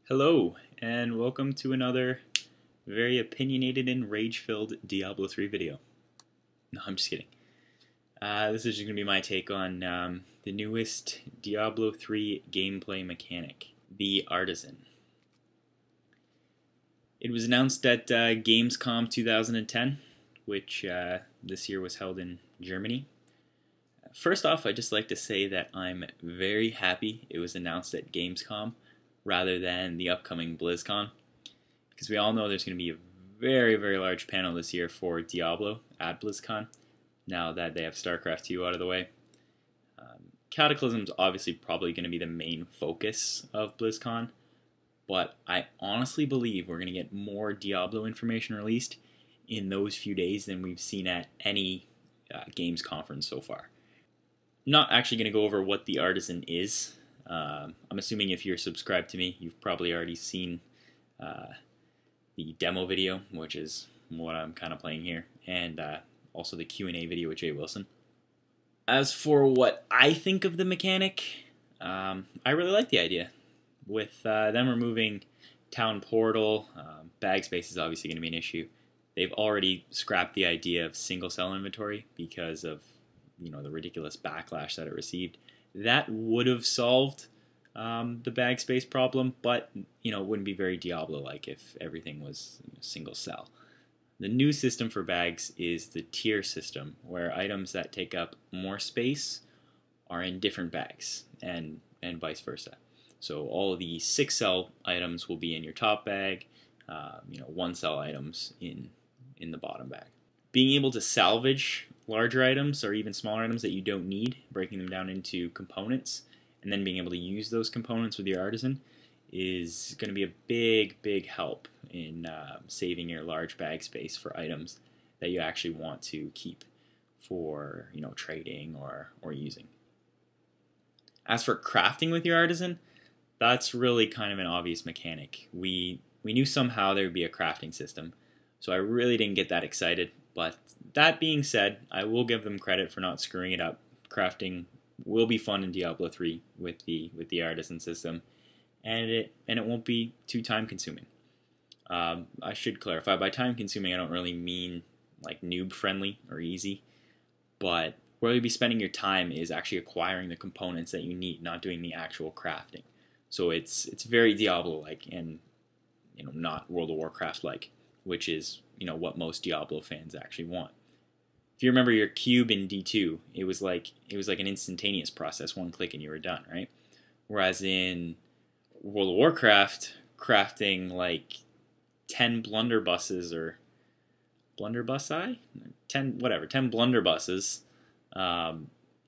Hello, and welcome to another very opinionated and rage-filled Diablo 3 video. No, I'm just kidding. This is just going to be my take on the newest Diablo 3 gameplay mechanic, the Artisan. It was announced at Gamescom 2010, which this year was held in Germany. First off, I'd just like to say that I'm very happy it was announced at Gamescom rather than the upcoming BlizzCon, because we all know there's going to be a very, very large panel this year for Diablo at BlizzCon, now that they have StarCraft 2 out of the way. Cataclysm's obviously probably going to be the main focus of BlizzCon, but I honestly believe we're going to get more Diablo information released in those few days than we've seen at any games conference so far. I'm not actually going to go over what the Artisan is. I'm assuming if you're subscribed to me, you've probably already seen the demo video, which is what I'm kind of playing here, and also the Q&A video with Jay Wilson. As for what I think of the mechanic, I really like the idea. With them removing Town Portal, bag space is obviously going to be an issue. They've already scrapped the idea of single cell inventory because of the ridiculous backlash that it received. That would have solved the bag space problem, but it wouldn't be very Diablo-like if everything was single cell. The new system for bags is the tier system, where items that take up more space are in different bags, and vice versa. So all of the 6-cell items will be in your top bag, 1-cell items in the bottom bag. Being able to salvage larger items or even smaller items that you don't need, breaking them down into components, and then being able to use those components with your Artisan is going to be a big, big help in saving your large bag space for items that you actually want to keep for trading or using. As for crafting with your Artisan, that's really kind of an obvious mechanic. We knew somehow there would be a crafting system, so I really didn't get that excited. But that being said, I will give them credit for not screwing it up. Crafting will be fun in Diablo 3 with the Artisan system, and it won't be too time consuming. I should clarify, by time consuming I don't really mean like noob friendly or easy, but where you'll be spending your time is actually acquiring the components that you need, not doing the actual crafting. So it's very Diablo-like and not World of Warcraft-like, which is what most Diablo fans actually want. If you remember your cube in D2, it was like an instantaneous process, one click and you were done, right? Whereas in World of Warcraft, crafting like 10 blunderbusses or blunderbussi, 10 blunderbusses,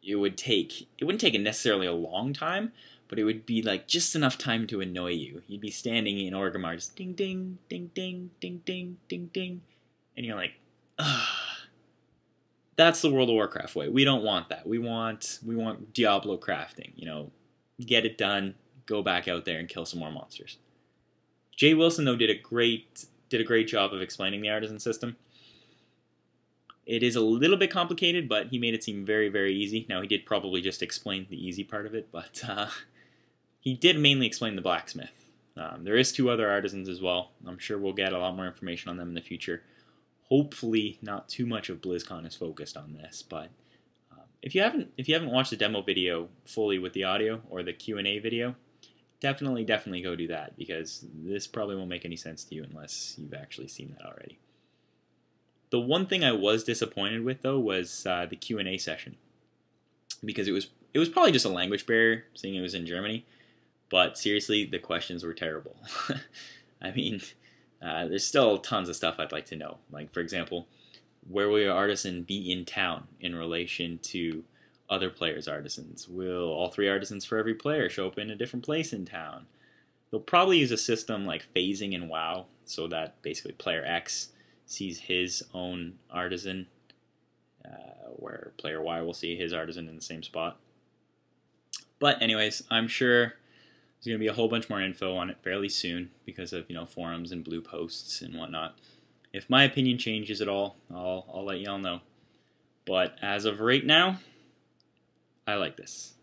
it wouldn't take necessarily a long time, but it would be like just enough time to annoy you. You'd be standing in Orgrimmar just ding ding ding ding ding ding ding ding, and you're like, ugh. That's the World of Warcraft way. We don't want that. We want Diablo crafting. Get it done, go back out there and kill some more monsters. Jay Wilson though did a great job of explaining the Artisan system. It is a little bit complicated, but he made it seem very, very easy. Now, he did probably just explain the easy part of it, but he did mainly explain the blacksmith. There is 2 other artisans as well. I'm sure we'll get a lot more information on them in the future. Hopefully, not too much of BlizzCon is focused on this, but if you haven't watched the demo video fully with the audio or the Q&A video, definitely go do that, because this probably won't make any sense to you unless you've actually seen that already. The one thing I was disappointed with, though, was the Q&A session, because it was probably just a language barrier, seeing it was in Germany, but seriously, the questions were terrible. I mean, there's still tons of stuff I'd like to know. Like, for example, where will your Artisan be in town in relation to other players' Artisans? Will all 3 Artisans for every player show up in a different place in town? They'll probably use a system like phasing in WoW, so that basically player X sees his own Artisan, where player Y will see his Artisan in the same spot. But anyways, I'm sure there's going to be a whole bunch more info on it fairly soon because of forums and blue posts and whatnot. If my opinion changes at all, I'll let y'all know. But as of right now, I like this.